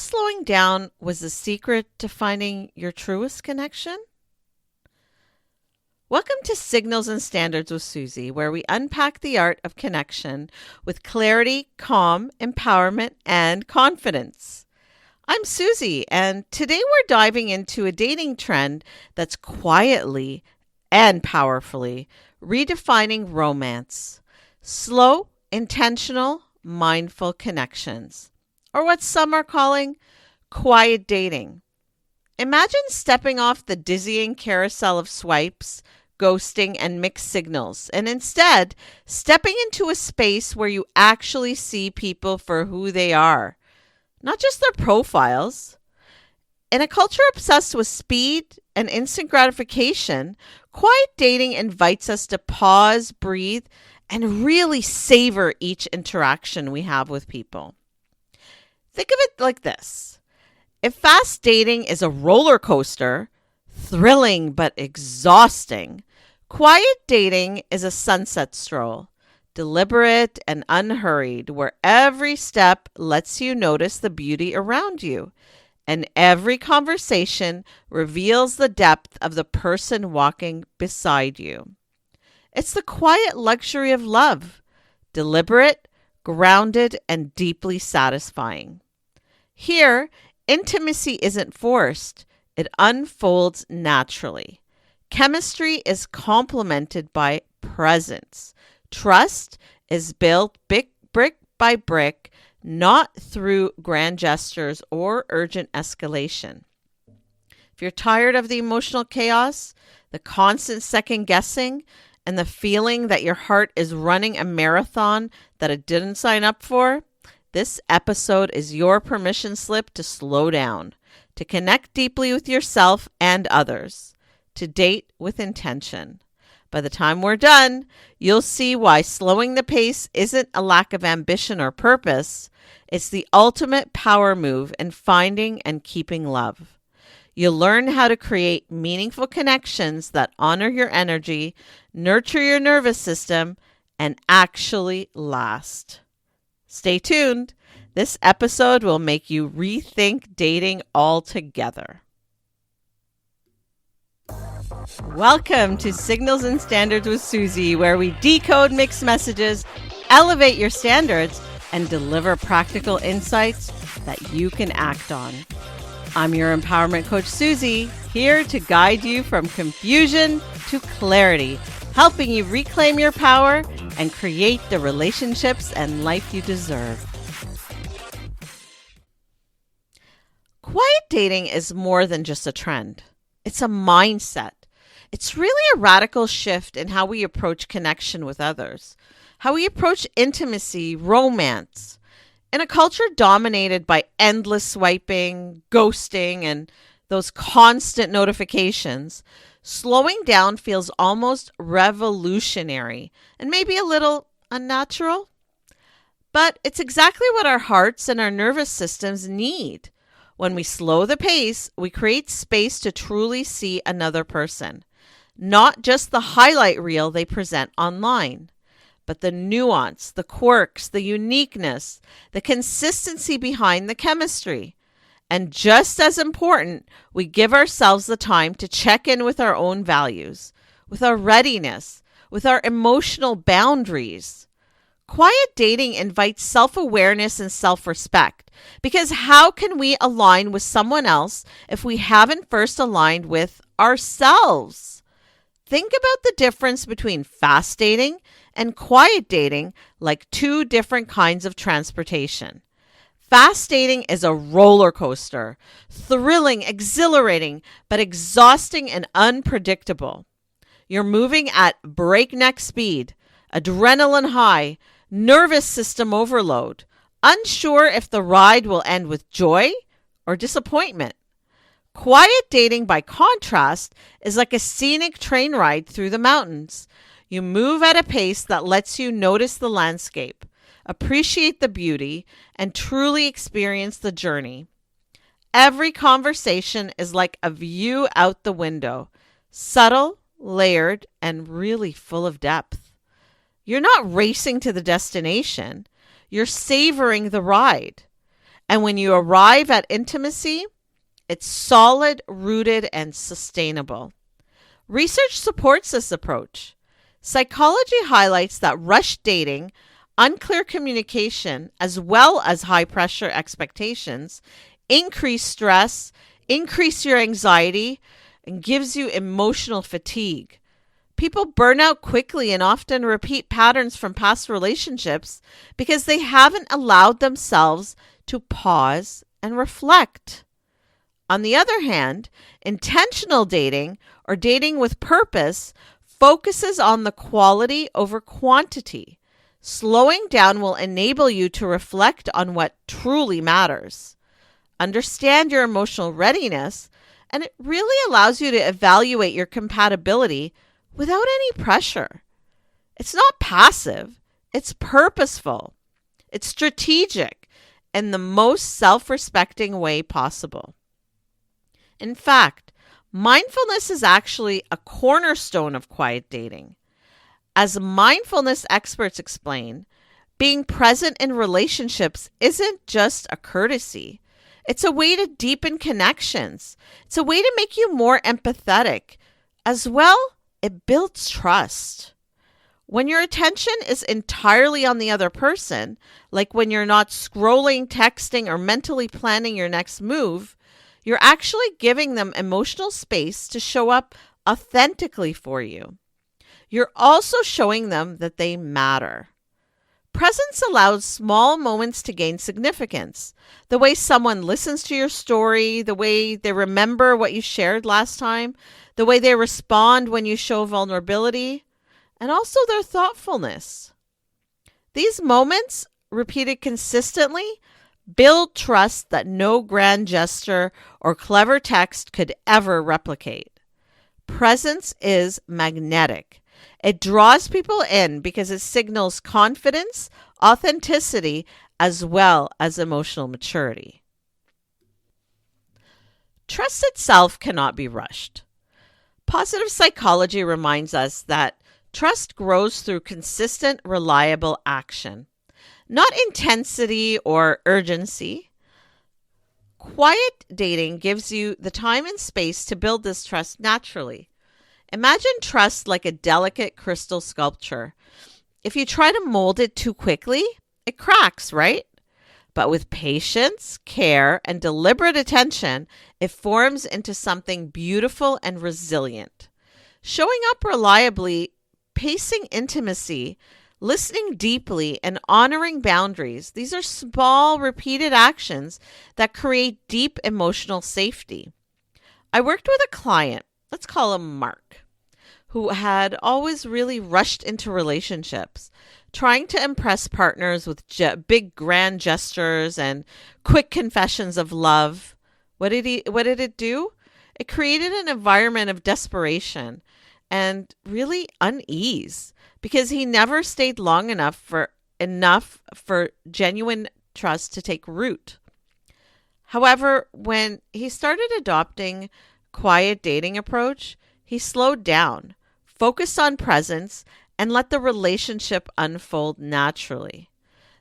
slowing down was the secret to finding your truest connection? Welcome to Signals and Standards with Suzie, where we unpack the art of connection with clarity, calm, empowerment, and confidence. I'm Suzie, and today we're diving into a dating trend that's quietly and powerfully redefining romance. Slow, intentional, mindful connections, or what some are calling quiet dating. Imagine stepping off the dizzying carousel of swipes, ghosting, and mixed signals, and instead stepping into a space where you actually see people for who they are, not just their profiles. In a culture obsessed with speed and instant gratification, quiet dating invites us to pause, breathe, and really savor each interaction we have with people. Think of it like this. If fast dating is a roller coaster, thrilling but exhausting, quiet dating is a sunset stroll, deliberate and unhurried, where every step lets you notice the beauty around you, and every conversation reveals the depth of the person walking beside you. It's the quiet luxury of love, deliberate, grounded, and deeply satisfying. Here, intimacy isn't forced, it unfolds naturally. Chemistry is complemented by presence. Trust is built brick by brick, not through grand gestures or urgent escalation. If you're tired of the emotional chaos, the constant second guessing, and the feeling that your heart is running a marathon that it didn't sign up for, this episode is your permission slip to slow down, to connect deeply with yourself and others, to date with intention. By the time we're done, you'll see why slowing the pace isn't a lack of ambition or purpose. It's the ultimate power move in finding and keeping love. You'll learn how to create meaningful connections that honor your energy, nurture your nervous system, and actually last. Stay tuned. This episode will make you rethink dating altogether. Welcome to Signals and Standards with Suzie, where we decode mixed messages, elevate your standards, and deliver practical insights that you can act on. I'm your empowerment coach, Suzie, here to guide you from confusion to clarity, helping you reclaim your power and create the relationships and life you deserve. Quiet dating is more than just a trend. It's a mindset. It's really a radical shift in how we approach connection with others, how we approach intimacy, romance. In a culture dominated by endless swiping, ghosting, and those constant notifications, slowing down feels almost revolutionary and maybe a little unnatural. But it's exactly what our hearts and our nervous systems need. When we slow the pace, we create space to truly see another person, not just the highlight reel they present online, but the nuance, the quirks, the uniqueness, the consistency behind the chemistry. And just as important, we give ourselves the time to check in with our own values, with our readiness, with our emotional boundaries. Quiet dating invites self-awareness and self-respect, because how can we align with someone else if we haven't first aligned with ourselves? Think about the difference between fast dating and quiet dating like two different kinds of transportation. Fast dating is a roller coaster, thrilling, exhilarating, but exhausting and unpredictable. You're moving at breakneck speed, adrenaline high, nervous system overload, unsure if the ride will end with joy or disappointment. Quiet dating, by contrast, is like a scenic train ride through the mountains. You move at a pace that lets you notice the landscape, appreciate the beauty, and truly experience the journey. Every conversation is like a view out the window, subtle, layered, and really full of depth. You're not racing to the destination. You're savoring the ride. And when you arrive at intimacy, it's solid, rooted, and sustainable. Research supports this approach. Psychology highlights that rushed dating, unclear communication, as well as high pressure expectations, increase stress, increase your anxiety, and gives you emotional fatigue. People burn out quickly and often repeat patterns from past relationships because they haven't allowed themselves to pause and reflect. On the other hand, intentional dating, or dating with purpose, focuses on the quality over quantity. Slowing down will enable you to reflect on what truly matters. Understand your emotional readiness, and it really allows you to evaluate your compatibility without any pressure. It's not passive, it's purposeful, it's strategic, in the most self-respecting way possible. In fact, mindfulness is actually a cornerstone of quiet dating. As mindfulness experts explain, being present in relationships isn't just a courtesy. It's a way to deepen connections. It's a way to make you more empathetic. As well, it builds trust. When your attention is entirely on the other person, like when you're not scrolling, texting, or mentally planning your next move, you're actually giving them emotional space to show up authentically for you. You're also showing them that they matter. Presence allows small moments to gain significance. The way someone listens to your story, the way they remember what you shared last time, the way they respond when you show vulnerability, and also their thoughtfulness. These moments, repeated consistently, build trust that no grand gesture or clever text could ever replicate. Presence is magnetic. It draws people in because it signals confidence, authenticity, as well as emotional maturity. Trust itself cannot be rushed. Positive psychology reminds us that trust grows through consistent, reliable action, not intensity or urgency. Quiet dating gives you the time and space to build this trust naturally. Imagine trust like a delicate crystal sculpture. If you try to mold it too quickly, it cracks, right? But with patience, care, and deliberate attention, it forms into something beautiful and resilient. Showing up reliably, pacing intimacy, listening deeply, and honoring boundaries, these are small, repeated actions that create deep emotional safety. I worked with a client, let's call him Mark, who had always really rushed into relationships, trying to impress partners with big grand gestures and quick confessions of love. What did it do? It created an environment of desperation and really unease because he never stayed long enough for genuine trust to take root. However, when he started adopting quiet dating approach, he slowed down, focused on presence, and let the relationship unfold naturally.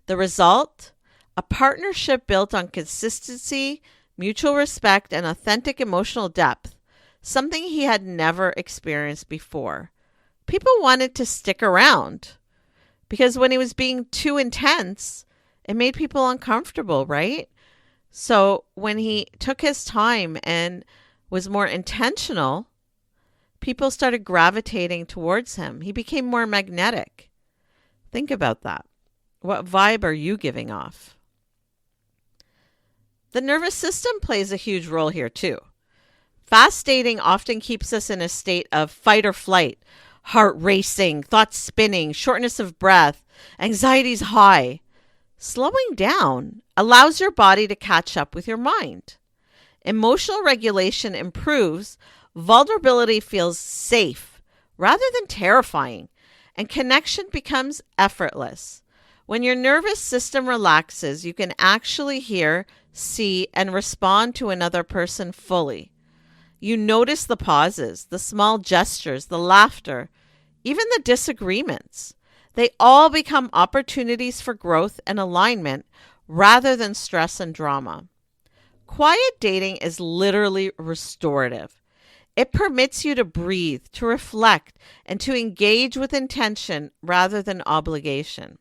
The result? A partnership built on consistency, mutual respect, and authentic emotional depth, something he had never experienced before. People wanted to stick around because when he was being too intense, it made people uncomfortable, right? So when he took his time and was more intentional, people started gravitating towards him. He became more magnetic. Think about that. What vibe are you giving off? The nervous system plays a huge role here too. Fast dating often keeps us in a state of fight or flight, heart racing, thoughts spinning, shortness of breath, anxiety's high. Slowing down allows your body to catch up with your mind. Emotional regulation improves, vulnerability feels safe rather than terrifying, and connection becomes effortless. When your nervous system relaxes, you can actually hear, see, and respond to another person fully. You notice the pauses, the small gestures, the laughter, even the disagreements. They all become opportunities for growth and alignment rather than stress and drama. Quiet dating is literally restorative. It permits you to breathe, to reflect, and to engage with intention rather than obligation.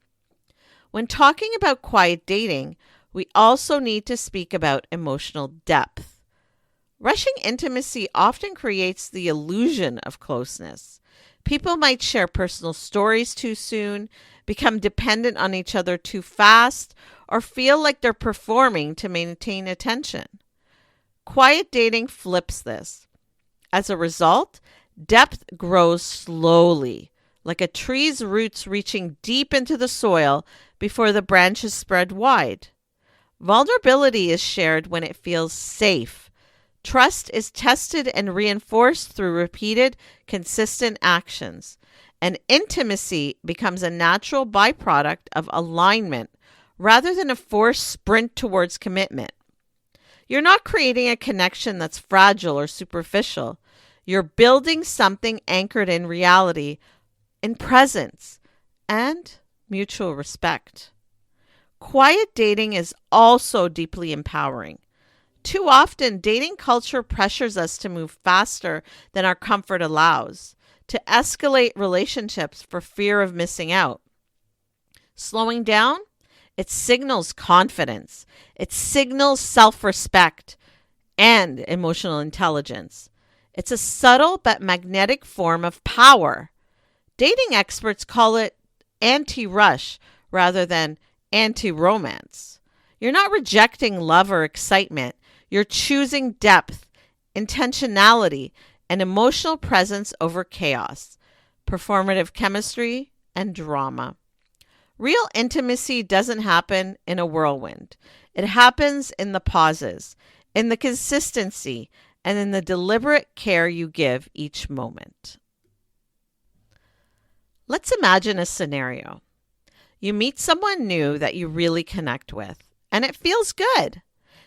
When talking about quiet dating, we also need to speak about emotional depth. Rushing intimacy often creates the illusion of closeness. People might share personal stories too soon, become dependent on each other too fast, or feel like they're performing to maintain attention. Quiet dating flips this. As a result, depth grows slowly, like a tree's roots reaching deep into the soil before the branches spread wide. Vulnerability is shared when it feels safe. Trust is tested and reinforced through repeated, consistent actions. And intimacy becomes a natural byproduct of alignment rather than a forced sprint towards commitment. You're not creating a connection that's fragile or superficial. You're building something anchored in reality, in presence, and mutual respect. Quiet dating is also deeply empowering. Too often, dating culture pressures us to move faster than our comfort allows, to escalate relationships for fear of missing out. Slowing down, it signals confidence, it signals self-respect and emotional intelligence. It's a subtle but magnetic form of power. Dating experts call it anti-rush rather than anti-romance. You're not rejecting love or excitement. You're choosing depth, intentionality, and emotional presence over chaos, performative chemistry, and drama. Real intimacy doesn't happen in a whirlwind. It happens in the pauses, in the consistency, and in the deliberate care you give each moment. Let's imagine a scenario. You meet someone new that you really connect with, and it feels good.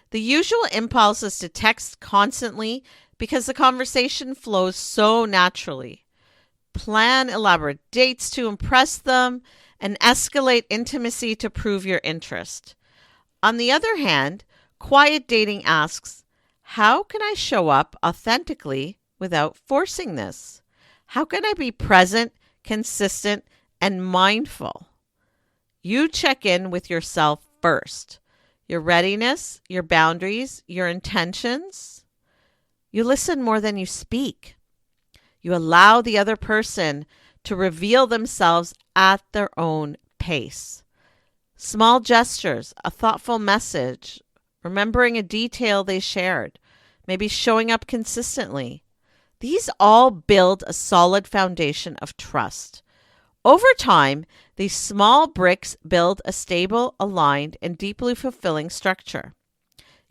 The usual impulse is to text constantly because the conversation flows so naturally. Plan elaborate dates to impress them and escalate intimacy to prove your interest. On the other hand, quiet dating asks, how can I show up authentically without forcing this? How can I be present, consistent, and mindful? You check in with yourself first. Your readiness, your boundaries, your intentions. You listen more than you speak. You allow the other person to reveal themselves at their own pace. Small gestures, a thoughtful message, remembering a detail they shared, maybe showing up consistently. These all build a solid foundation of trust. Over time, these small bricks build a stable, aligned, and deeply fulfilling structure.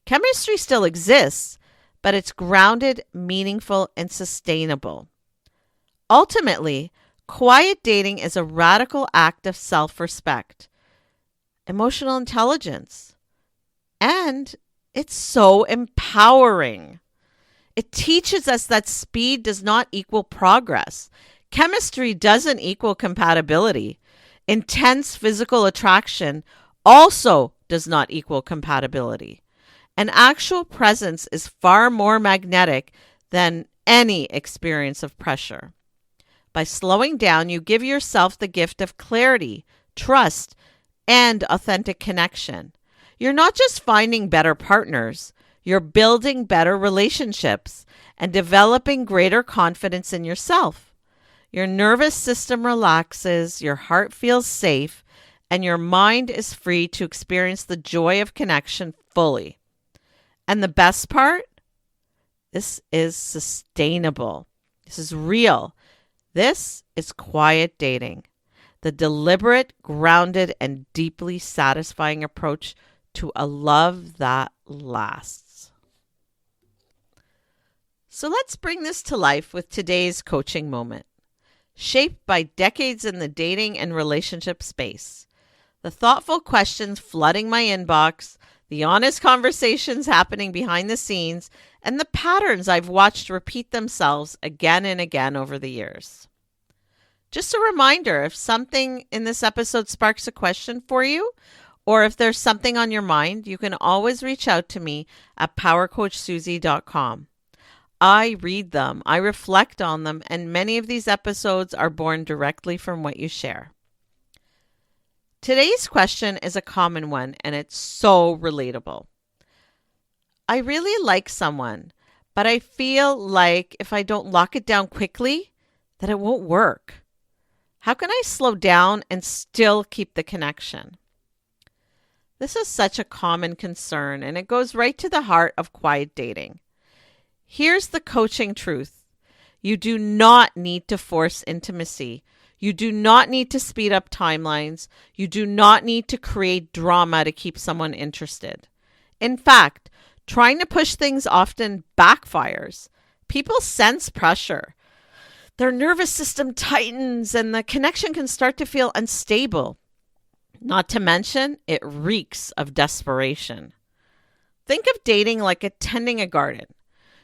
Chemistry still exists, but it's grounded, meaningful, and sustainable. Ultimately, quiet dating is a radical act of self-respect, emotional intelligence, and it's so empowering. It teaches us that speed does not equal progress. Chemistry doesn't equal compatibility. Intense physical attraction also does not equal compatibility. And actual presence is far more magnetic than any experience of pressure. By slowing down, you give yourself the gift of clarity, trust, and authentic connection. You're not just finding better partners, you're building better relationships and developing greater confidence in yourself. Your nervous system relaxes, your heart feels safe, and your mind is free to experience the joy of connection fully. And the best part? This is sustainable. This is real. This is quiet dating, the deliberate, grounded, and deeply satisfying approach to a love that lasts. So let's bring this to life with today's coaching moment. Shaped by decades in the dating and relationship space. The thoughtful questions flooding my inbox, the honest conversations happening behind the scenes, and the patterns I've watched repeat themselves again and again over the years. Just a reminder, if something in this episode sparks a question for you, Or if there's something on your mind, you can always reach out to me at powercoachsuzie.com. I read them, I reflect on them, and many of these episodes are born directly from what you share. Today's question is a common one, and it's so relatable. I really like someone, but I feel like if I don't lock it down quickly, that it won't work. How can I slow down and still keep the connection? This is such a common concern, and it goes right to the heart of quiet dating. Here's the coaching truth. You do not need to force intimacy. You do not need to speed up timelines. You do not need to create drama to keep someone interested. In fact, trying to push things often backfires. People sense pressure. Their nervous system tightens and the connection can start to feel unstable. Not to mention, it reeks of desperation. Think of dating like tending a garden.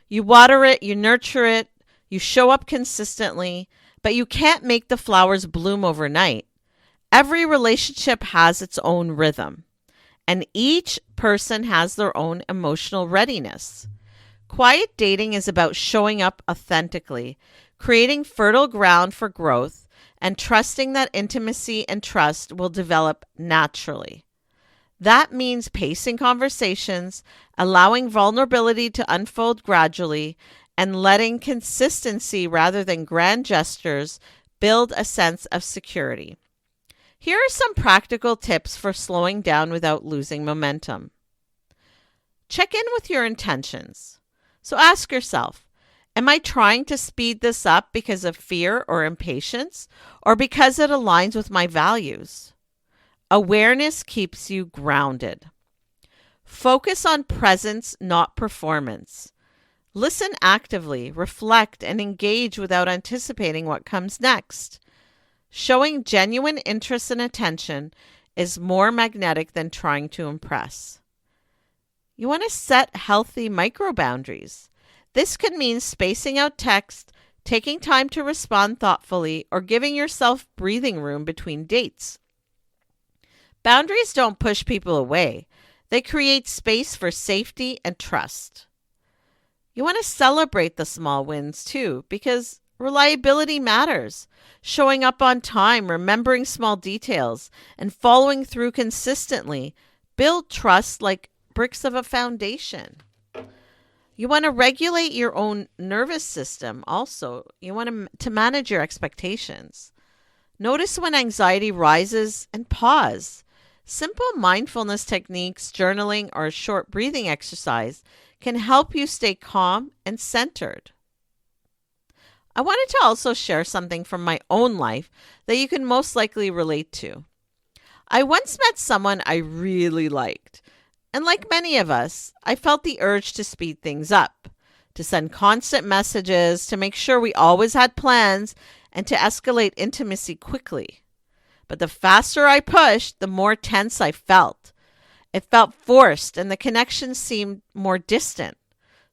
You water it, you nurture it, you show up consistently, but you can't make the flowers bloom overnight. Every relationship has its own rhythm, and each person has their own emotional readiness. Quiet dating is about showing up authentically, creating fertile ground for growth, and trusting that intimacy and trust will develop naturally. That means pacing conversations, allowing vulnerability to unfold gradually, and letting consistency rather than grand gestures build a sense of security. Here are some practical tips for slowing down without losing momentum. Check in with your intentions. So ask yourself, am I trying to speed this up because of fear or impatience, or because it aligns with my values? Awareness keeps you grounded. Focus on presence, not performance. Listen actively, reflect, and engage without anticipating what comes next. Showing genuine interest and attention is more magnetic than trying to impress. You want to set healthy micro boundaries. This could mean spacing out text, taking time to respond thoughtfully, or giving yourself breathing room between dates. Boundaries don't push people away. They create space for safety and trust. You want to celebrate the small wins too, because reliability matters. Showing up on time, remembering small details, and following through consistently build trust like bricks of a foundation. You want to regulate your own nervous system also. You want to manage your expectations. Notice when anxiety rises and pause. Simple mindfulness techniques, journaling, or a short breathing exercise can help you stay calm and centered. I wanted to also share something from my own life that you can most likely relate to. I once met someone I really liked, and like many of us, I felt the urge to speed things up, to send constant messages, to make sure we always had plans, and to escalate intimacy quickly. But the faster I pushed, the more tense I felt. It felt forced, and the connection seemed more distant.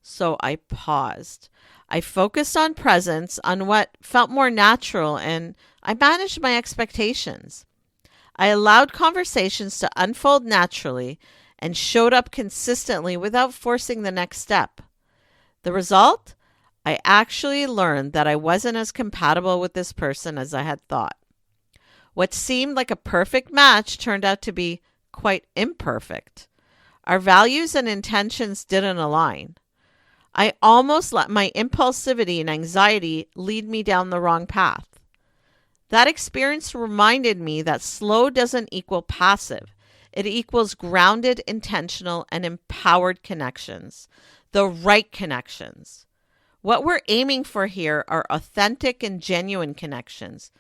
So I paused. I focused on presence, on what felt more natural, and I managed my expectations. I allowed conversations to unfold naturally and showed up consistently without forcing the next step. The result? I actually learned that I wasn't as compatible with this person as I had thought. What seemed like a perfect match turned out to be quite imperfect. Our values and intentions didn't align. I almost let my impulsivity and anxiety lead me down the wrong path. That experience reminded me that slow doesn't equal passive. It equals grounded, intentional, and empowered connections. The right connections. What we're aiming for here are authentic and genuine connections,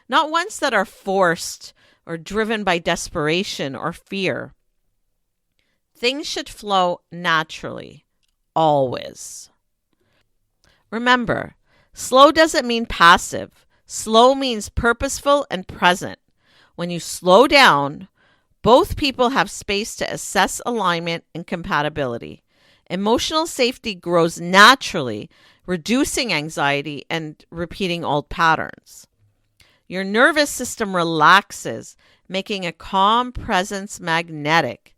not ones that are forced or driven by desperation or fear. Things should flow naturally, always. Remember, slow doesn't mean passive. Slow means purposeful and present. When you slow down, both people have space to assess alignment and compatibility. Emotional safety grows naturally, reducing anxiety and repeating old patterns. Your nervous system relaxes, making a calm presence magnetic.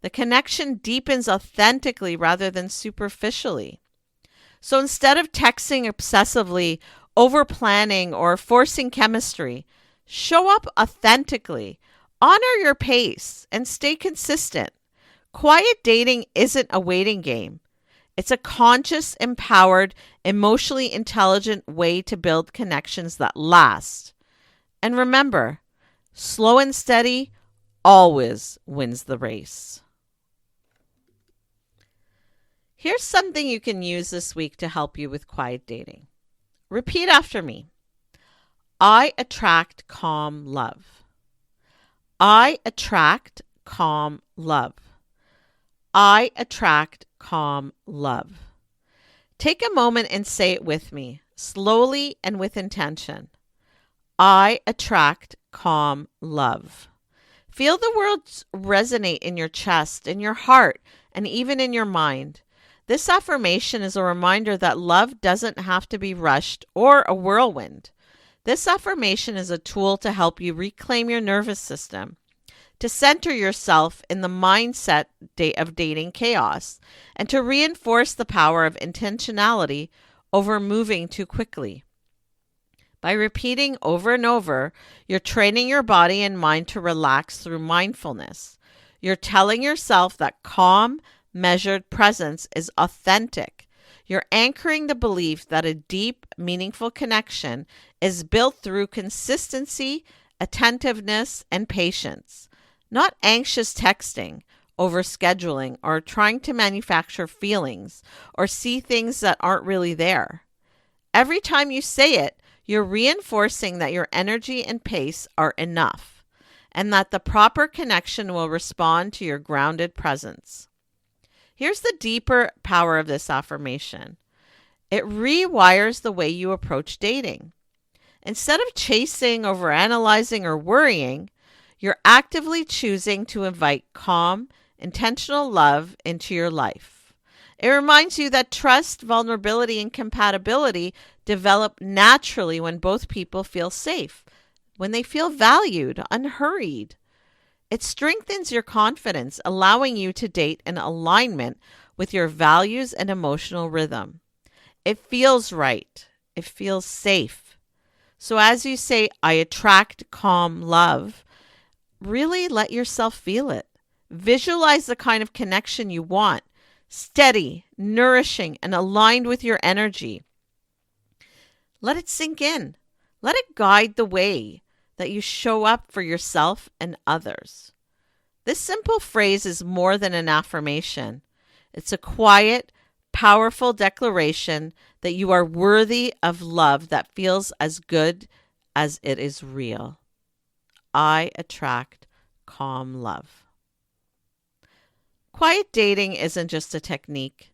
The connection deepens authentically rather than superficially. So instead of texting obsessively, over planning, or forcing chemistry, show up authentically, honor your pace, and stay consistent. Quiet dating isn't a waiting game. It's a conscious, empowered, emotionally intelligent way to build connections that last. And remember, slow and steady always wins the race. Here's something you can use this week to help you with quiet dating. Repeat after me. I attract calm love. I attract calm love. I attract calm love. Take a moment and say it with me, slowly and with intention. I attract calm love. Feel the words resonate in your chest, in your heart, and even in your mind. This affirmation is a reminder that love doesn't have to be rushed or a whirlwind. This affirmation is a tool to help you reclaim your nervous system, to center yourself in the mindset of dating chaos, and to reinforce the power of intentionality over moving too quickly. By repeating over and over, you're training your body and mind to relax through mindfulness. You're telling yourself that calm, measured presence is authentic. You're anchoring the belief that a deep, meaningful connection is built through consistency, attentiveness, and patience, not anxious texting, overscheduling, or trying to manufacture feelings or see things that aren't really there. Every time you say it, you're reinforcing that your energy and pace are enough, and that the proper connection will respond to your grounded presence. Here's the deeper power of this affirmation. It rewires the way you approach dating. Instead of chasing, overanalyzing, or worrying, you're actively choosing to invite calm, intentional love into your life. It reminds you that trust, vulnerability, and compatibility develop naturally when both people feel safe, when they feel valued, unhurried. It strengthens your confidence, allowing you to date in alignment with your values and emotional rhythm. It feels right. It feels safe. So as you say, I attract calm love, really let yourself feel it. Visualize the kind of connection you want, steady, nourishing, and aligned with your energy. Let it sink in. Let it guide the way that you show up for yourself and others. This simple phrase is more than an affirmation. It's a quiet, powerful declaration that you are worthy of love that feels as good as it is real. I attract calm love. Quiet dating isn't just a technique.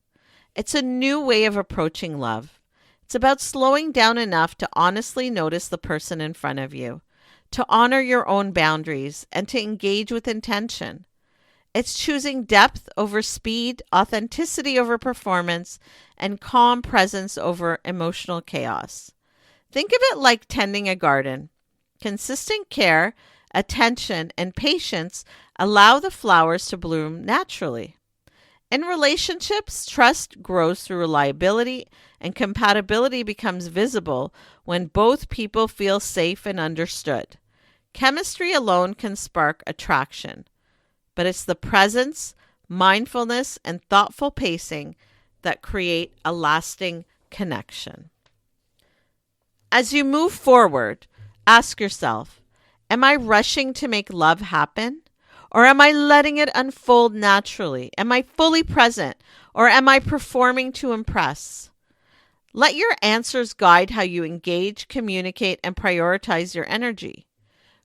It's a new way of approaching love. It's about slowing down enough to honestly notice the person in front of you, to honor your own boundaries, and to engage with intention. It's choosing depth over speed, authenticity over performance, and calm presence over emotional chaos. Think of it like tending a garden. Consistent care, attention, and patience allow the flowers to bloom naturally. In relationships, trust grows through reliability, and compatibility becomes visible when both people feel safe and understood. Chemistry alone can spark attraction, but it's the presence, mindfulness, and thoughtful pacing that create a lasting connection. As you move forward, ask yourself, am I rushing to make love happen? Or am I letting it unfold naturally? Am I fully present? Or am I performing to impress? Let your answers guide how you engage, communicate, and prioritize your energy.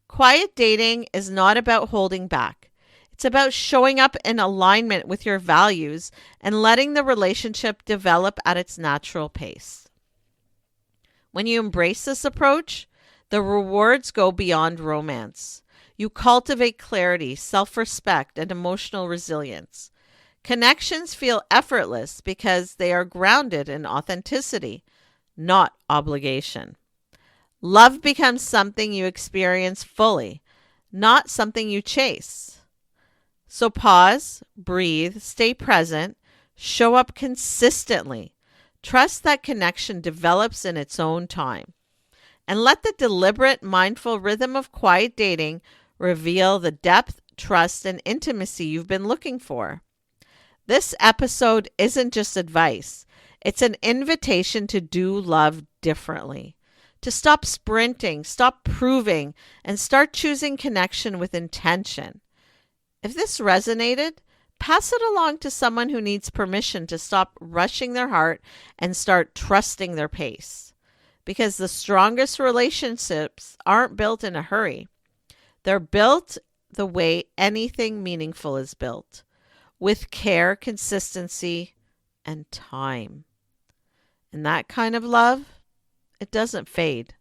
Quiet dating is not about holding back. It's about showing up in alignment with your values and letting the relationship develop at its natural pace. When you embrace this approach, the rewards go beyond romance. You cultivate clarity, self-respect, and emotional resilience. Connections feel effortless because they are grounded in authenticity, not obligation. Love becomes something you experience fully, not something you chase. So pause, breathe, stay present, show up consistently. Trust that connection develops in its own time. And let the deliberate, mindful rhythm of quiet dating reveal the depth, trust, and intimacy you've been looking for. This episode isn't just advice. It's an invitation to do love differently, to stop sprinting, stop proving, and start choosing connection with intention. If this resonated, pass it along to someone who needs permission to stop rushing their heart and start trusting their pace. Because the strongest relationships aren't built in a hurry. They're built the way anything meaningful is built, with care, consistency, and time. And that kind of love, it doesn't fade.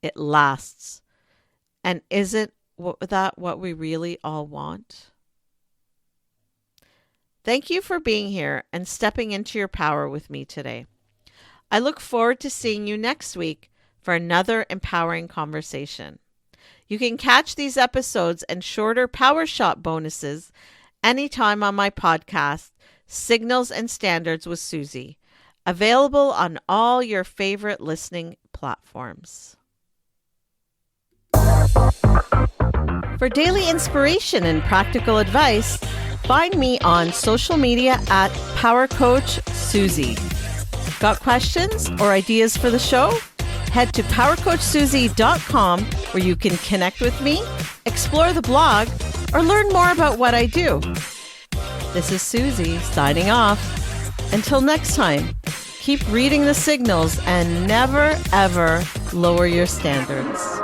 It lasts. And isn't that what we really all want? Thank you for being here and stepping into your power with me today. I look forward to seeing you next week for another empowering conversation. You can catch these episodes and shorter Power Shot bonuses anytime on my podcast, Signals and Standards with Suzie, available on all your favorite listening platforms. For daily inspiration and practical advice, find me on social media at Power Coach Suzie. Got questions or ideas for the show? Head to powercoachsuzie.com where you can connect with me, explore the blog, or learn more about what I do. This is Suzie signing off. Until next time, keep reading the signals and never, ever lower your standards.